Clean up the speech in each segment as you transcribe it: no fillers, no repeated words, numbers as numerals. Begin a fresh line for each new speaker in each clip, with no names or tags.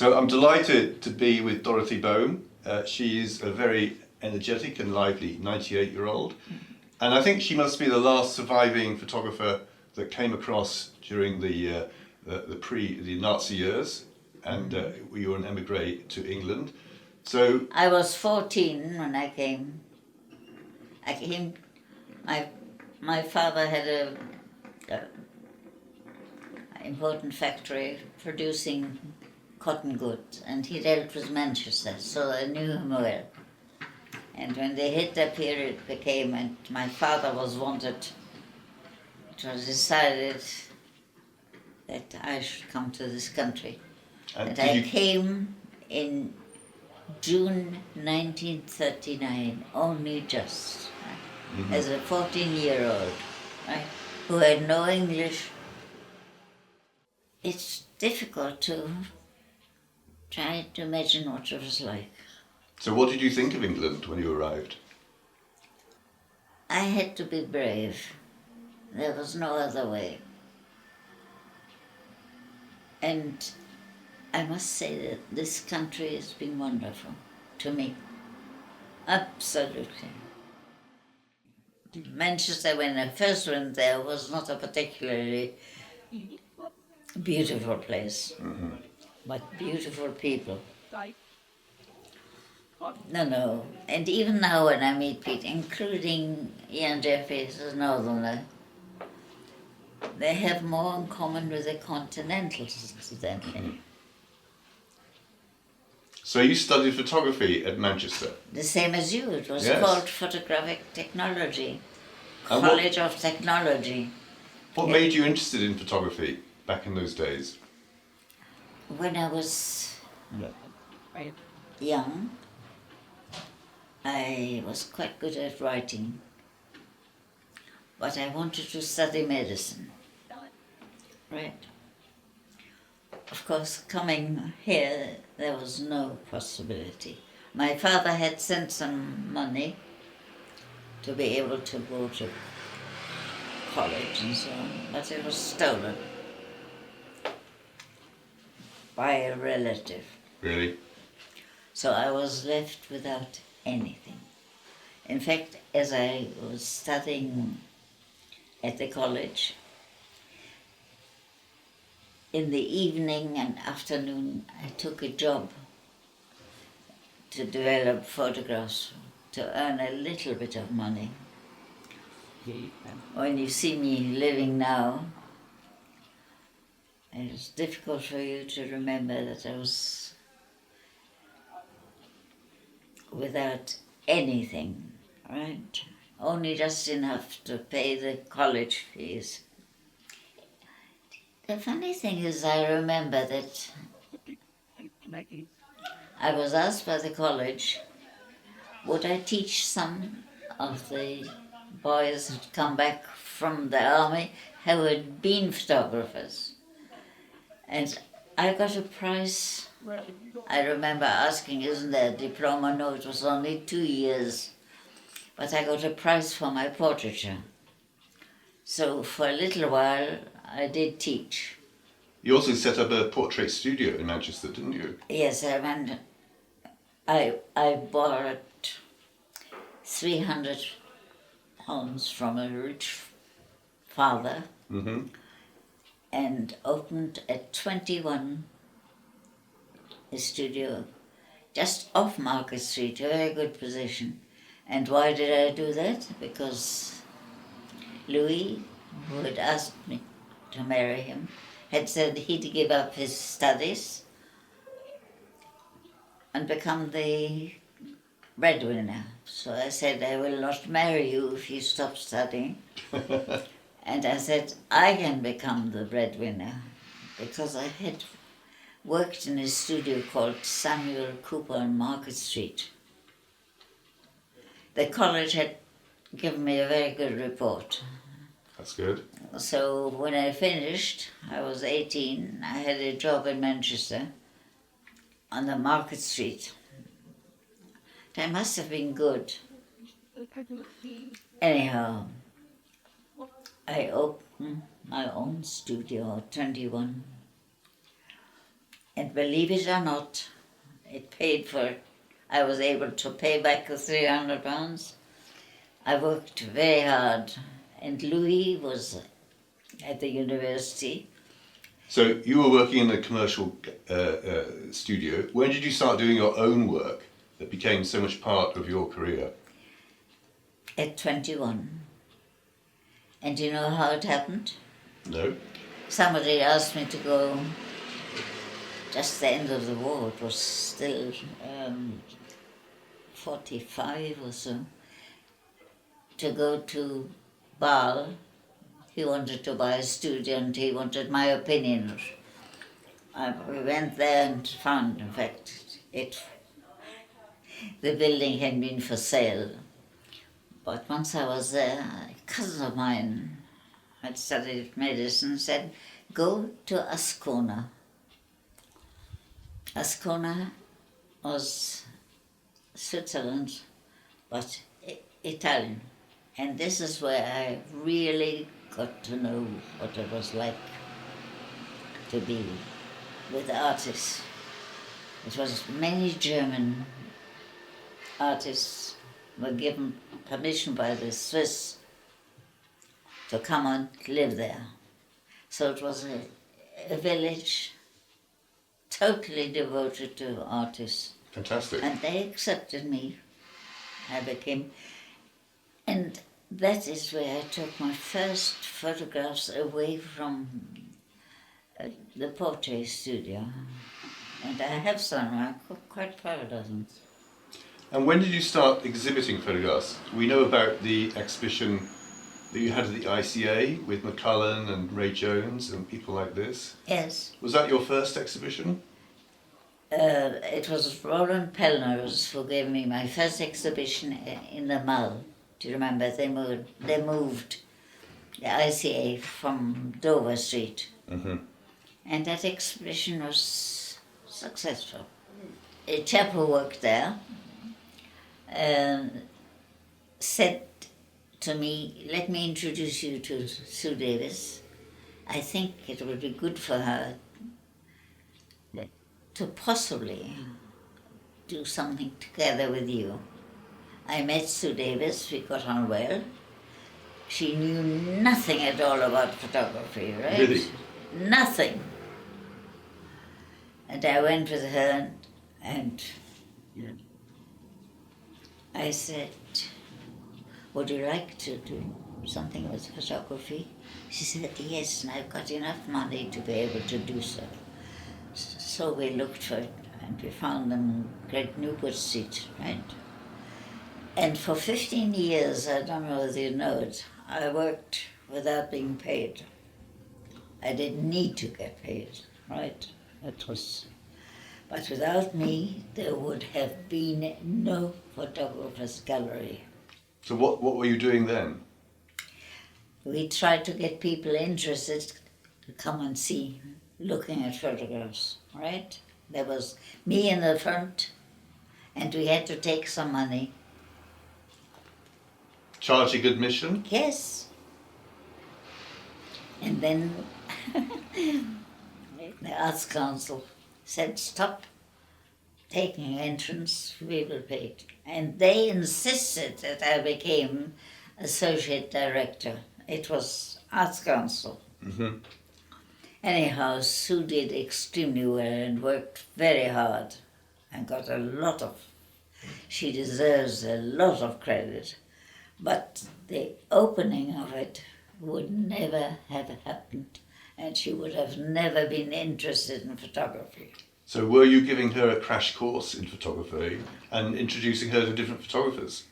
So I'm delighted to be with Dorothy Bohm. She is a very energetic and lively 98-year-old. And I think she must be the last surviving photographer that came across during the Nazi years, and you were an emigre to England. So
I was 14 when I came. My father had a important factory producing cotton goods, and he dealt with Manchester, so I knew him well. And when the Hitler period became, and my father was wanted, it was decided that I should come to this country. And I came in June 1939, only just, right? As a 14-year-old, right, who had no English. It's difficult to try to imagine what it was like.
So what did you think of England when you arrived?
I had to be brave. There was no other way. And I must say that this country has been wonderful to me. Absolutely. Manchester, when I first went there, was not a particularly beautiful place, but beautiful people. No. And even now when I meet people, including Ian Jeffries, a northerner, they have more in common with the continentals than me.
So you studied photography at Manchester?
The same as you. It was called Photographic Technology,
And
College of Technology.
What made you interested in photography back in those days?
When I was young, I was quite good at writing, but I wanted to study medicine. Right. Of course, coming here, there was no possibility. My father had sent some money to be able to go to college and so on, but it was stolen by a relative.
Really?
So I was left without anything. In fact, as I was studying at the college, in the evening and afternoon, I took a job to develop photographs to earn a little bit of money. When you see me living now, it's difficult for you to remember that I was without anything, right? Only just enough to pay the college fees. The funny thing is, I remember that I was asked by the college, would I teach some of the boys who'd come back from the army who had been photographers. And I got a prize. I remember asking, isn't there a diploma? No, it was only 2 years. But I got a prize for my portraiture. So for a little while, I did teach.
You also set up a portrait studio in Manchester, didn't you?
Yes, I borrowed 300 pounds from a rich father and opened at 21 a studio just off Market Street, a very good position. And why did I do that? Because Louis, who had asked me to marry him, had said he'd give up his studies and become the breadwinner. So I said, I will not marry you if you stop studying. And I said, I can become the breadwinner, because I had worked in a studio called Samuel Cooper on Market Street. The college had given me a very good report.
That's good.
So when I finished, I was 18, I had a job in Manchester on the Market Street. That must have been good. Anyhow, I opened my own studio at 21. And believe it or not, it paid for, I was able to pay back the £300. I worked very hard, and Louis was at the university.
So you were working in a commercial studio. When did you start doing your own work that became so much part of your career?
At 21. And do you know how it happened?
No?
Somebody asked me to go, just the end of the war, it was still 45 or so, to go to Parr. He wanted to buy a studio and he wanted my opinion. We went there and found, in fact, the building had been for sale. But once I was there, a cousin of mine had studied medicine, said, go to Ascona. Ascona was Switzerland, but Italian. And this is where I really got to know what it was like to be with artists. It was many German artists were given permission by the Swiss to come and live there. So it was a village totally devoted to artists.
Fantastic.
And they accepted me. I became, and that is where I took my first photographs away from the portrait studio. And I have some, I'm quite proud of them.
And when did you start exhibiting photographs? We know about the exhibition that you had at the ICA with McCullen and Ray Jones and people like this.
Yes.
Was that your first exhibition?
It was Roland Pellners who gave me my first exhibition in the Mall. Do you remember? They moved the ICA from Dover Street. Mm-hmm. And that exhibition was successful. A chap who worked there said to me, let me introduce you to Sue Davis. I think it would be good for her to possibly do something together with you. I met Sue Davis, we got on well. She knew nothing at all about photography, right?
Really?
Nothing. And I went with her and I said, would you like to do something with photography? She said, yes, and I've got enough money to be able to do so. So we looked for it, and we found them Great Newport Street, right? And for 15 years, I don't know whether you know it, I worked without being paid. I didn't need to get paid, right? It was, but without me, there would have been no photographer's gallery.
So what were you doing then?
We tried to get people interested to come and see, looking at photographs, right? There was me in the front, and we had to take some money.
Charging admission?
Yes. And then the Arts Council said, stop taking entrance, we will pay it. And they insisted that I became associate director. It was Arts Council. Mm-hmm. Anyhow, Sue did extremely well and worked very hard and got a lot of, she deserves a lot of credit. But the opening of it would never have happened, and she would have never been interested in photography.
So were you giving her a crash course in photography and introducing her to different photographers?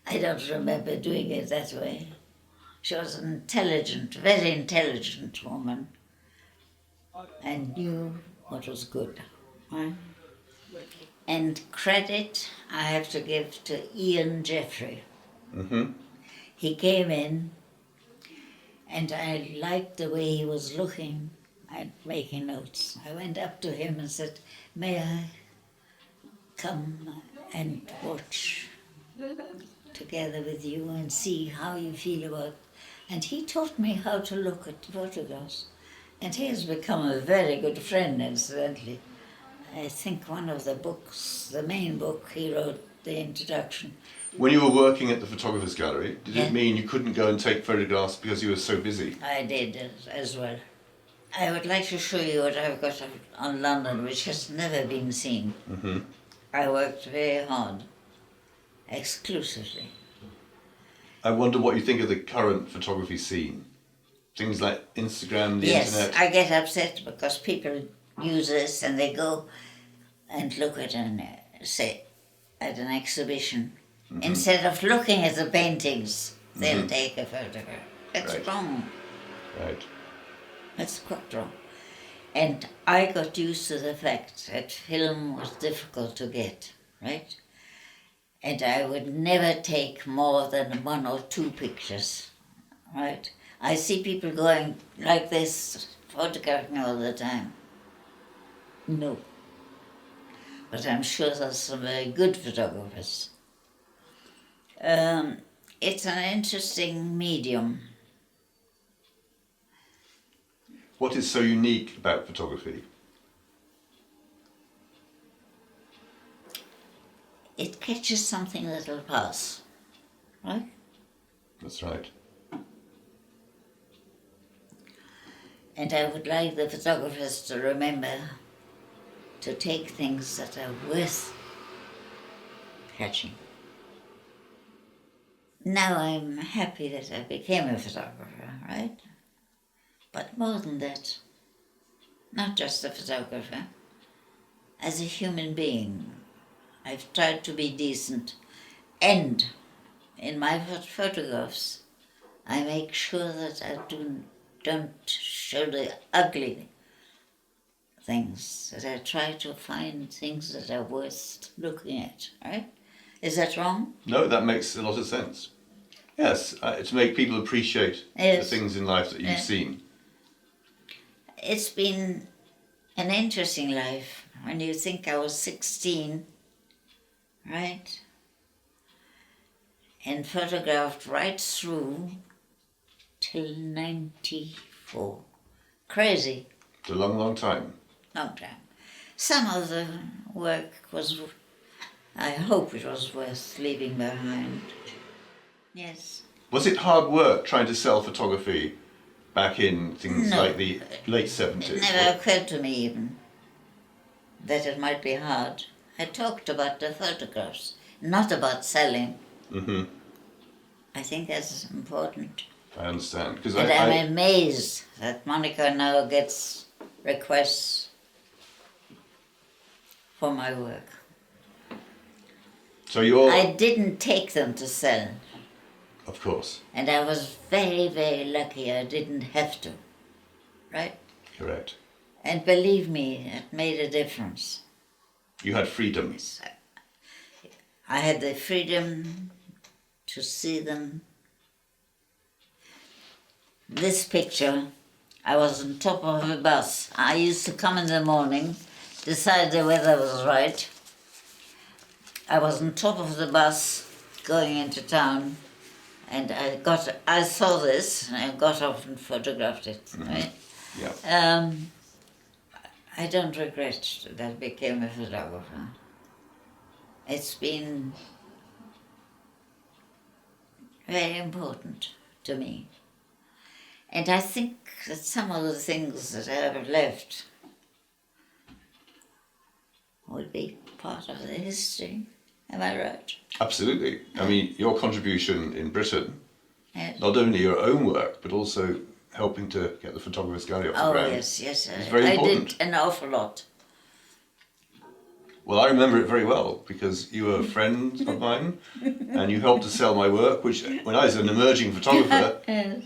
I don't remember doing it that way. She was an intelligent, very intelligent woman and knew what was good. Right? And credit I have to give to Ian Jeffrey. Mm-hmm. He came in and I liked the way he was looking and making notes. I went up to him and said, may I come and watch together with you and see how you feel about it? And he taught me how to look at photographs. And he has become a very good friend, incidentally. I think one of the books, the main book he wrote, the introduction.
When you were working at the photographer's gallery, did
Yeah.
it mean you couldn't go and take photographs because you were so busy?
I did as well. I would like to show you what I've got on London, which has never been seen.
Mm-hmm.
I worked very hard, exclusively.
I wonder what you think of the current photography scene. Things like Instagram, the
Yes,
internet.
I get upset because people use this and they go and look at at an exhibition.
Mm-hmm.
Instead of looking at the paintings, they'll
Mhm.
take a photograph. That's
Right.
wrong.
Right.
That's quite wrong. And I got used to the fact that film was difficult to get, right? And I would never take more than 1 or 2 pictures, right? I see people going like this, photographing all the time. No. But I'm sure there's some very good photographers. It's an interesting medium.
What is so unique about photography?
It catches something that'll pass, right?
That's right.
And I would like the photographers to remember to take things that are worth catching. Now I'm happy that I became a photographer, right? But more than that, not just a photographer, as a human being, I've tried to be decent, and in my photographs, I make sure that I don't show the ugly things, that I try to find things that are worth looking at, right? Is that wrong?
No, that makes a lot of sense. Yes, to make people appreciate
Yes.
the things in life that you've
Yeah.
seen.
It's been an interesting life. When you think I was 16, right? And photographed right through till 94. Crazy,
It's a long, long time.
long time. Some of the work was, I hope it was worth leaving behind. Yes.
Was it hard work trying to sell photography back in things
No.
like the late
It
70s?
never occurred to me even that it might be hard. I talked about the photographs, not about selling.
Mm-hmm.
I think that's important.
I understand. Because
And I'm amazed that Monica now gets requests for my work.
So you're,
I didn't take them to sell,
of course,
and I was very, very lucky I didn't have to, right?
correct.
And believe me, it made a difference.
You had freedom.
I had the freedom to see them. This picture, I was on top of a bus. I used to come in the morning, decide the weather was right. I was on top of the bus going into town, and I saw this, and I got off and photographed it, right?
Yeah.
I don't regret that I became a photographer. It's been very important to me. And I think that some of the things that I have left will be part of the history. Am I right?
Absolutely. I mean, your contribution in Britain,
Yes.
not only your own work, but also helping to get the Photographer's Gallery off the
Oh,
ground.
yes.
It's very
I
important.
did an awful lot.
Well, I remember it very well because you were a friend of mine and you helped to sell my work, which, when I was an emerging photographer,
Yes.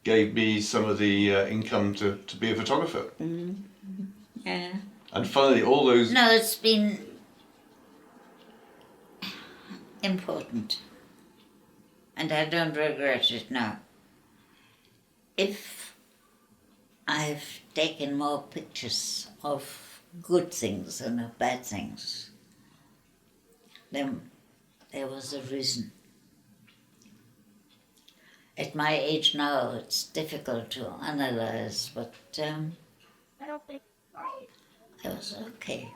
gave me some of the income to be a photographer.
Yeah.
And finally, all those...
No, it's been important. And I don't regret it now. If I've taken more pictures of good things than of bad things, then there was a reason. at my age now, it's difficult to analyze, but I was okay.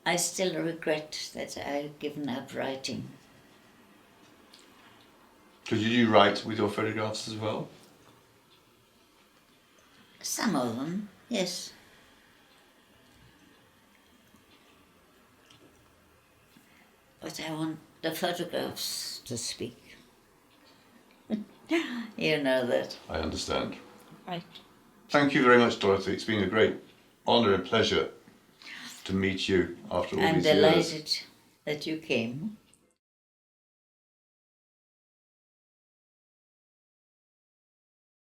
I still regret that I've given up writing.
Did you write with your photographs as well?
Some of them, yes. But I want the photographs to speak. You know that.
I understand.
Right.
Thank you very much, Dorothy. It's been a great honour and pleasure to meet you after all
I'm
these years.
delighted that you came.